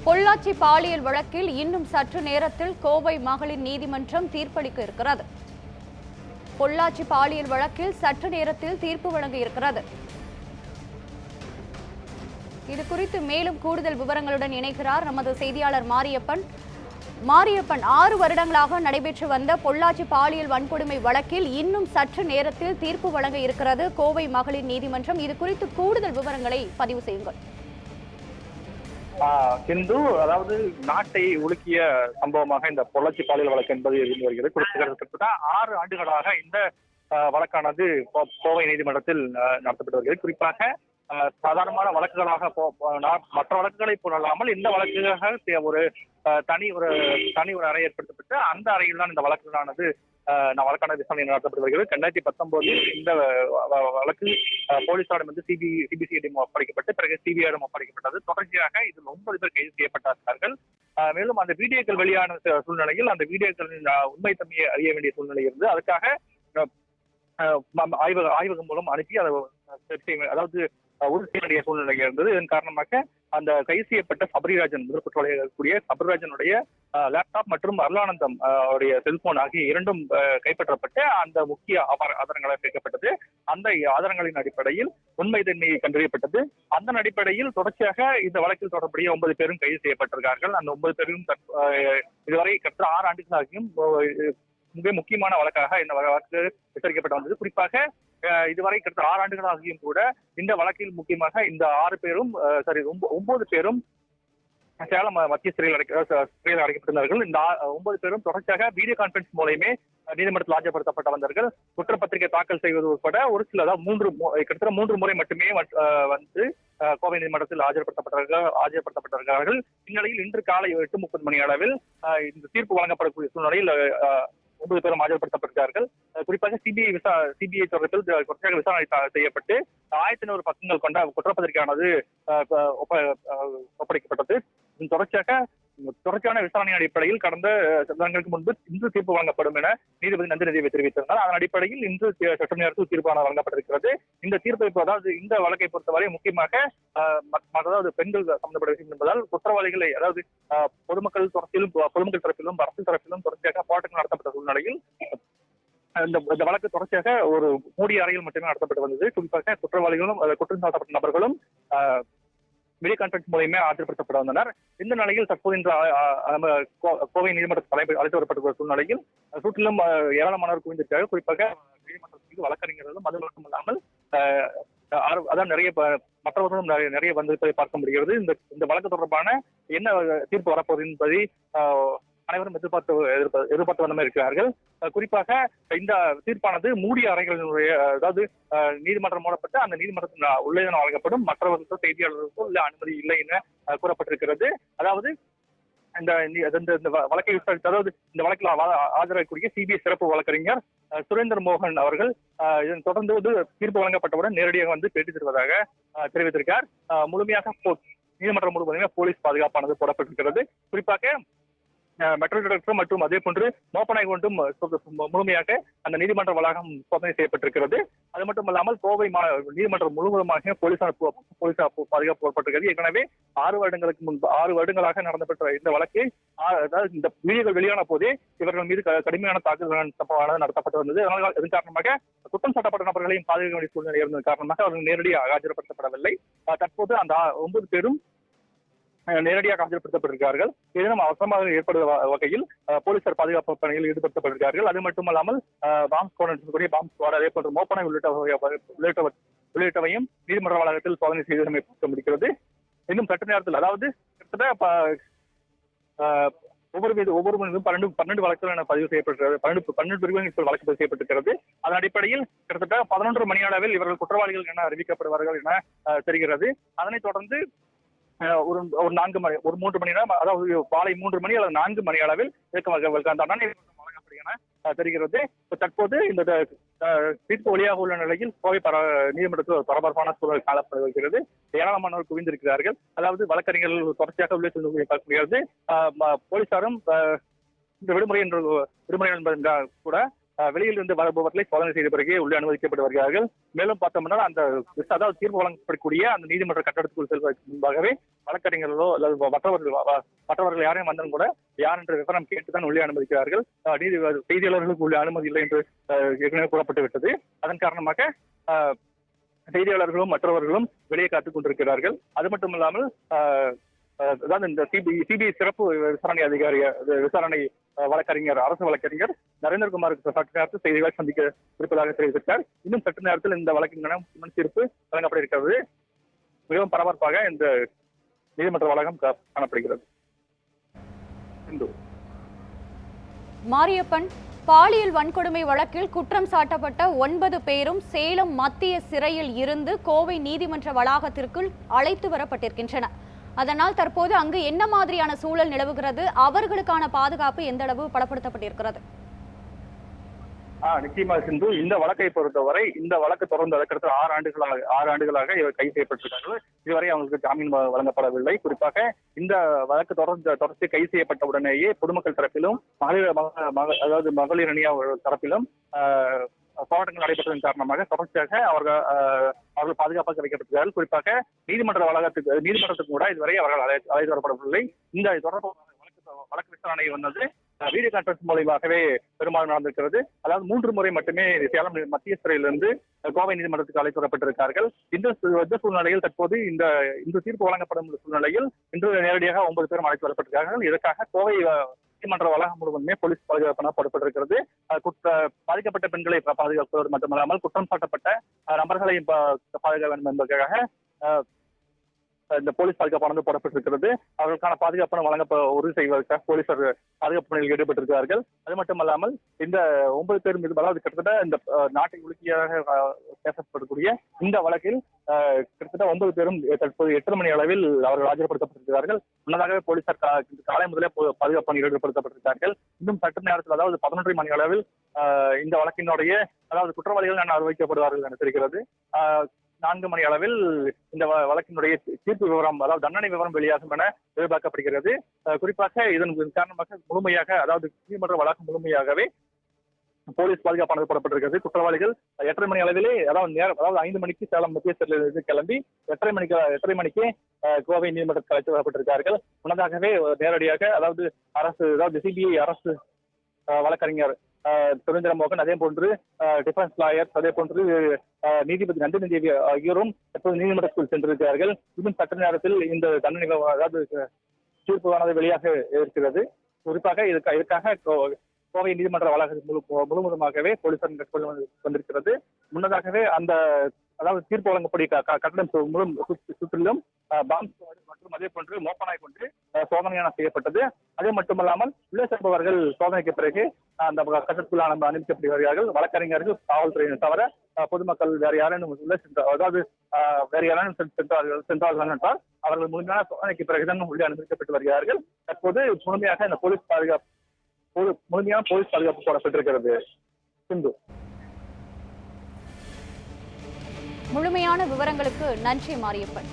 பொள்ளாச்சி பாலியல் வழக்கில் இன்னும் சற்று நேரத்தில் கோவை மகளிர் நீதிமன்றம் தீர்ப்பளிக்க இருக்கிறது. பொள்ளாச்சி பாலியல் வழக்கில் சற்று நேரத்தில் தீர்ப்பு வழங்க இருக்கிறது. இது குறித்து மேலும் கூடுதல் விவரங்களுடன் இணைகிறார் நமது செய்தியாளர் மாரியப்பன். 6 வருடங்களாக நடைபெற்று வந்த பொள்ளாச்சி பாலியல் வன்கொடுமை வழக்கில் இன்னும் சற்று நேரத்தில் தீர்ப்பு வழங்க இருக்கிறது கோவை மகளிர் நீதிமன்றம். இது குறித்து கூடுதல் விவரங்களை பதிவு செய்யுங்கள். சிந்து, அதாவது நாட்டை உலுக்கிய சம்பவமாக இந்த பொள்ளாச்சி பாலியல் வழக்கு என்பது இருந்து வருகிறது. கிட்டத்தட்ட 6 ஆண்டுகளாக இந்த வழக்கானது கோவை நீதிமன்றத்தில் நடத்தப்பட்டு வருகிறது. குறிப்பாக சாதாரணமான வழக்குகளாக மற்ற வழக்குகளை போலாமல் இந்த வழக்குக்காக ஒரு தனி ஒரு அறை ஏற்படுத்தப்பட்டு அந்த அறையில் தான் இந்த வழக்குகளானது வழக்கான விசாரணை நடத்தப்பட்டு வருகிறது. 2019 இந்த வழக்கு போலீசாரிடம் வந்து சிபிசிஐடிடம் ஒப்படைக்கப்பட்டு பிறகு சிபிஐயிடம் ஒப்படைக்கப்பட்டது. தொடர்ச்சியாக இதில் 9 பேர் கைது செய்யப்பட்டார்கள். மேலும் அந்த வீடியோக்கள் வெளியான சூழ்நிலையில் அந்த வீடியோக்களின் உண்மை தன்மையை அறிய வேண்டிய சூழ்நிலை இருந்து அதுக்காக ஆய்வகம் மூலம் அனுப்பி அதாவது உறுதி செய்ய வேண்டிய சூழ்நிலை இருந்தது. இதன் காரணமாக அந்த கைது செய்யப்பட்ட சபரிராஜன் கூடிய சபரிராஜனுடைய லேப்டாப் மற்றும் அருளானந்தம் அவருடைய செல்போன் ஆகிய இரண்டும் கைப்பற்றப்பட்டு அந்த முக்கிய ஆதாரங்களாக சேர்க்கப்பட்டது. அந்த ஆதாரங்களின் அடிப்படையில் உண்மை தன்மையை கண்டறியப்பட்டது. அதன் அடிப்படையில் தொடர்ச்சியாக இந்த வழக்கில் தொடர்புடைய 9 பேரும் கைது செய்யப்பட்டிருக்கார்கள். அந்த 9 பேரும் இதுவரை கிட்டத்தட்ட 6 ஆண்டுகளாகியும் மிக முக்கியமான வழக்காக இந்த வழக்கு விசாரிக்கப்பட்டு வந்தது. குறிப்பாக இதுவரை கிட்டத்தட்ட 6 ஆண்டுகளாகியும் கூட இந்த வழக்கில் முக்கியமாக இந்த 9 பேரும் சேலம் மத்திய சிறையில் அடைக்கப்பட்டிருந்தார்கள். இந்த 9 பேரும் தொடர்ச்சியாக வீடியோ கான்பரன்ஸ் மூலமே நீதிமன்றத்தில் ஆஜர்படுத்தப்பட்ட வந்தார்கள். குற்றப்பத்திரிகை தாக்கல் செய்வது உட்பட ஒரு சில கிட்டத்தட்ட 3 முறை மட்டுமே வந்து கோவை நீதிமன்றத்தில் ஆஜர்படுத்தப்பட்டிருக்கிறார்கள். இந்நிலையில் இன்று காலை 8:30 மணி அளவில் இந்த தீர்ப்பு வழங்கப்படக்கூடிய சூழ்நிலையில் 9 பேரும் ஆஜர்படுத்தப்பட்டிருக்கிறார்கள். குறிப்பாக சிபிஐ தொடர்பில் தொடர்ச்சியாக விசாரணை செய்யப்பட்டு 1100 பக்கங்கள் கொண்ட குற்றப்பத்திரிகையானது ஒப்படைக்கப்பட்டது. தொடர்ச்சியான விசாரணையின் அடிப்படையில் கடந்த வருடங்களுக்கு முன்பு இன்று தீர்ப்பு வழங்கப்படும் என நீதிபதி நந்தினி தெரிவித்திருந்தார். அதன் அடிப்படையில் இன்று சற்று நேரத்தில் தீர்ப்பான வழங்கப்பட்டிருக்கிறது. இந்த தீர்ப்பை அதாவது இந்த வழக்கை பொறுத்தவரை முக்கியமாக அதாவது பெண்கள் சம்பந்தப்பட்ட விஷயம் என்பதால் குற்றவாளிகளை அதாவது பொதுமக்கள் தரப்பிலும் அரசு தரப்பிலும் தொடர்ச்சியாக போராட்டங்கள் நடத்தப்பட்ட சூழ்நிலையில் இந்த வழக்கு தொடர்ச்சியாக ஒரு மூடிய அறையில் மட்டுமே நடத்தப்பட்டு வந்தது. குறிப்பாக குற்றவாளிகளும் குற்றம் சாட்டப்பட்ட நபர்களும் வீடியோ கான்பரன்ஸ் மூலமே ஆஜர்படுத்தப்பட வந்தனர். இந்த நிலையில் தற்போது இன்று கோவை நீதிமன்றத்தில் அழைத்து வரப்பட்ட சூழ்நிலையில் சுற்றிலும் ஏராளமானவர் குவிந்திருக்கிறார்கள். குறிப்பாக நீதிமன்றத்தில் வழக்கறிஞர்களும் அது மட்டுமல்லாமல் அதான் மற்றவர்களும் நிறைய வந்திருப்பதை பார்க்க முடிகிறது. இந்த வழக்கு தொடர்பான என்ன தீர்ப்பு வரப்போகுது என்பதை அனைவரும் எதிர்பார்த்து வந்தமே இருக்கிறார்கள். குறிப்பாக இந்த தீர்ப்பானது மூடிய அறைகளினுடைய அதாவது நீதிமன்றம் மூடப்பட்டு அந்த நீதிமன்றத்தின் உள்ளே வழங்கப்படும். மற்றவர்களுக்கோ செய்தியாளர்களுக்கோ இல்ல அனுமதி இல்லை என கூறப்பட்டிருக்கிறது. அதாவது இந்த வழக்கை விசாரித்து அதாவது இந்த வழக்கில் ஆஜராகக்கூடிய சிபிஐ சிறப்பு வழக்கறிஞர் சுரேந்தர் மோகன் அவர்கள் இதன் தொடர்ந்து தீர்ப்பு வழங்கப்பட்டவுடன் நேரடியாக வந்து பேட்டி தருவதாக தெரிவித்திருக்கார். முழுமையாக நீதிமன்றம் முழுவதுமே போலீஸ் பாதுகாப்பானது போடப்பட்டிருக்கிறது. குறிப்பாக மெட்ரோ டிடெக்டர் மற்றும் அதே போன்று மோப்பனை கொண்டும் முழுமையாக அந்த நீதிமன்ற வளாகம் சோதனை செய்யப்பட்டிருக்கிறது. அது மட்டுமல்லாமல் கோவை நீதிமன்றம் முழுவதுமாக போலீசார் பாதுகாப்பு போடப்பட்டிருக்கிறது. ஏற்கனவே 6 வருடங்களாக நடந்தப்பட்ட இந்த வழக்கை அதாவது இந்த வீடியோக்கள் வெளியான போதே இவர்கள் மீது கடுமையான தாக்குதல் சம்பவமானது நடத்தப்பட்டு வந்தது. இதன் காரணமாக குற்றம் சாட்டப்பட்ட நபர்களையும் பாதுகாக்க வேண்டிய சூழ்நிலை இருந்தது காரணமாக அவர்கள் நேரடியாக ஆஜர்படுத்தப்படவில்லை. தற்போது அந்த 9 பேரும் நேரடியாக ஆஜர்படுத்தப்பட்டிருக்கிறார்கள். ஏதேனும் அவசரமாக ஏற்படுற வகையில் போலீசார் பாதுகாப்பு பணியில் ஈடுபடுத்தப்பட்டிருக்கிறார்கள். அது மட்டுமல்லாமல் பாம்ப் ஸ்குவாட் அதே போன்ற மோப்பனை உள்ளிட்டவையும் நீதிமன்ற வளாகத்தில் சோதனை செய்து பார்க்க முடிகிறது. இன்னும் சற்று நேரத்தில் அதாவது கிட்டத்தட்ட ஒவ்வொரு மீதும் 12 வழக்குகள் என பதிவு செய்யப்பட்டிருக்கிறது. 12 பிரிவுகளில் வழக்கு பதிவு செய்யப்பட்டிருக்கிறது. அதன் அடிப்படையில் கிட்டத்தட்ட 11 மணி அளவில் இவர்கள் குற்றவாளிகள் என அறிவிக்கப்படுவார்கள் என தெரிகிறது. அதனைத் தொடர்ந்து ஒரு 3 மணி நேரம் அதாவது காலை 3 மணி அல்லது 4 மணி அளவில் அந்த வழங்கப்படும் என தெரிகிறது. தற்போது இந்த தீர்ப்பு வெளியாக உள்ள நிலையில் கோவை நீதிமன்றத்தில் பரபரப்பான சூழல் காணப்பட்டு வருகிறது. ஏராளமானவர் குவிந்திருக்கிறார்கள். அதாவது வழக்கறிஞர்கள் தொடர்ச்சியாக உள்ளே சென்று பார்க்க முடிகிறது. போலீசாரும் இந்த விடுமுறை என்பது கூட வெளியில் இருந்து வருபவர்களை சோதனை செய்த பிறகு உள்ளே அனுமதிக்கப்பட்டு வருகிறார்கள். மேலும் பார்த்தோம்னா அந்த அதாவது தீர்ப்பு வழங்கப்படக்கூடிய அந்த நீதிமன்ற கட்டடத்துக்குள் செல்வதற்கு முன்பாகவே வழக்கறிஞர்களோ அல்லது மற்றவர்கள் யாரையும் வந்தாலும் கூட யார் என்ற விவரம் கேட்டுதான் உள்ளே அனுமதிக்கிறார்கள். செய்தியாளர்களுக்கு உள்ளே அனுமதி இல்லை என்று ஏற்கனவே கூறப்பட்டு விட்டது. அதன் காரணமாக செய்தியாளர்களும் மற்றவர்களும் வெளியே காத்துக் கொண்டிருக்கிறார்கள். அது மட்டும் இல்லாமல் அதாவது இந்த சிபிஐ சிறப்பு விசாரணை வழக்கறிஞர் அரசு வழக்கறிஞர் நரேந்திரகுமாருக்கு சற்று நேரத்தில் செய்திகளை சந்திக்க இருப்பதாக தெரிவித்திருக்கார். இன்னும் சற்று நேரத்தில் இந்த வழக்கின் தீர்ப்பு வழங்கப்பட இருக்கிறது. மிகவும் பரபரப்பாக இந்த நீதிமன்ற வளாகம் காணப்படுகிறது. மாரியப்பன், பாலியல் வன்கொடுமை வழக்கில் குற்றம் சாட்டப்பட்ட 9 பேரும் சேலம் மத்திய சிறையில் இருந்து கோவை நீதிமன்ற வளாகத்திற்குள் அழைத்து வரப்பட்டிருக்கின்றனர். அதனால் தற்போது அங்கு என்ன மாதிரியான சூழல் நிலவுகிறது? அவர்களுக்கான பாதுகாப்பு எந்த அளவு பலப்படுத்தப்பட்டிருக்கிறது? நிச்சயமாக சிந்து, இந்த வழக்கை பொறுத்தவரை இந்த வழக்கு தொடர்ந்து கிட்டத்தட்ட 6 ஆண்டுகளாக இவர் கைது செய்யப்பட்டிருக்கார்கள். இதுவரை அவங்களுக்கு ஜாமீன் வழங்கப்படவில்லை. குறிப்பாக இந்த வழக்கு தொடர்ந்து கைது செய்யப்பட்ட உடனேயே பொதுமக்கள் தரப்பிலும் அதாவது மகளிர் அணி தரப்பிலும் போராட்டங்கள் நடைபெற்றதன் காரணமாக தொடர்ச்சியாக அவர்கள் பாதுகாப்பாக வைக்கப்பட்டிருக்கிறார்கள். குறிப்பாக நீதிமன்றத்துக்கு கூட இதுவரை அவர்கள் அழைத்து வரப்படவில்லை. இந்த தொடர்பான வழக்கு விசாரணை வந்தது வீடியோ கான்பரன்ஸ் மூலமாகவே பெரும்பாலும் நடந்திருக்கிறது. அதாவது 3 முறை மட்டுமே சேலம் மத்திய சிறையிலிருந்து கோவை நீதிமன்றத்துக்கு அழைத்து வரப்பட்டிருக்கார்கள். இந்த சூழ்நிலையில் தற்போது இந்த தீர்ப்பு வழங்கப்படும் சூழ்நிலையில் இன்று நேரடியாக 9 பேரும் அழைத்து வரப்பட்டிருக்கார்கள். இதற்காக கோவை நீதிமன்ற வளாகம் முழுவதுமே போலீஸ் பாதுகாப்பு போடப்பட்டிருக்கிறது. பாதிக்கப்பட்ட பெண்களை பாதுகாப்பது மட்டுமல்லாமல் குற்றம் சாட்டப்பட்ட நபர்களை பாதுகாக்க வேண்டும் என்பதற்காக இந்த போலீஸ் பாதுகாப்பானது போடப்பட்டிருக்கிறது. அவர்களுக்கான பாதுகாப்பு வழங்க உறுதி செய்வதற்காக போலீசார் பாதுகாப்பு பணியில் ஈடுபட்டிருக்கிறார்கள். அது மட்டுமல்லாமல் இந்த 9 பேர் மீது அதாவது கிட்டத்தட்ட இந்த நாட்டை உலுக்கியாக பேசப்படக்கூடிய இந்த வழக்கில் கிட்டத்தட்ட 9 பேரும் தற்போது 8 மணி அளவில் அவர்கள் ஆஜர்படுத்தப்பட்டிருக்கிறார்கள். முன்னதாகவே போலீசார் காலை முதலே பாதுகாப்பு பணியில் ஈடுபடுத்தப்பட்டிருக்கிறார்கள். இன்னும் சற்று நேரத்தில் அதாவது 11 மணி அளவில் இந்த வழக்கினுடைய அதாவது குற்றவாளிகள் அறிவிக்கப்படுவார்கள் என தெரிகிறது. 4 மணி அளவில் இந்த வழக்கினுடைய தீர்ப்பு விவரம் அதாவது தண்டனை விவரம் வெளியாகும் என எதிர்பார்க்கப்படுகிறது. குறிப்பாக இதன் காரணமாக முழுமையாக அதாவது நீதிமன்ற வழக்கு முழுமையாகவே போலீஸ் பாதுகாப்பானது போடப்பட்டிருக்கிறது. குற்றவாளிகள் 8:30 மணி அளவிலே அதாவது 5 மணிக்கு சேலம் மத்திய சிறையிலிருந்து கிளம்பி 8:30 மணிக்கு கோவை நீதிமன்றத்தில் அழைத்து வரப்பட்டிருக்கார்கள். முன்னதாகவே நேரடியாக அதாவது சிபிஐ அரசு வழக்கறிஞர் சுரேந்திர மோகன், அதே போன்று டிஃபென்ஸ் லாயர்ஸ், அதே போன்று நீதிபதி நந்தினி தேவி ஆகியோரும் தற்போது நீதிமன்றத்தில் சென்றிருக்கிறார்கள். இன்னும் சற்று நேரத்தில் இந்த தண்டனை அதாவது தீர்ப்பானது வெளியாக இருக்கிறது. குறிப்பாக இதற்காக கோவை நீதிமன்ற வளாகம் முழுவதுமாகவே போலீசார் வந்திருக்கிறது. முன்னதாகவே அதாவது தீர்ப்பு வழங்கப்படிய கட்டடம் சுற்றிலும் பாம்ப் மற்றும் அதே போன்று மோப்பனாய் கொண்டு சோதனையான செய்யப்பட்டது. அதே மட்டுமல்லாமல் உள்ளே செல்பவர்கள் சோதனைக்கு பிறகு அந்த கட்டடத்தில் அனுமதிக்கப்படுகிறார்கள். வழக்கறிஞர்கள், காவல்துறையினர் தவிர பொதுமக்கள் வேற யாரேனும் உள்ளே சென்றார்கள் என்றால் அவர்கள் முழுமையான சோதனைக்கு பிறகுதான் உள்ளே அனுமதிக்கப்பட்டு வருகிறார்கள். தற்போது முழுமையாக இந்த முழுமையான போலீஸ் பாதுகாப்பு போடப்பட்டிருக்கிறது. சிந்து, முழுமையான விவரங்களுக்கு நன்றி மாரியப்பன்.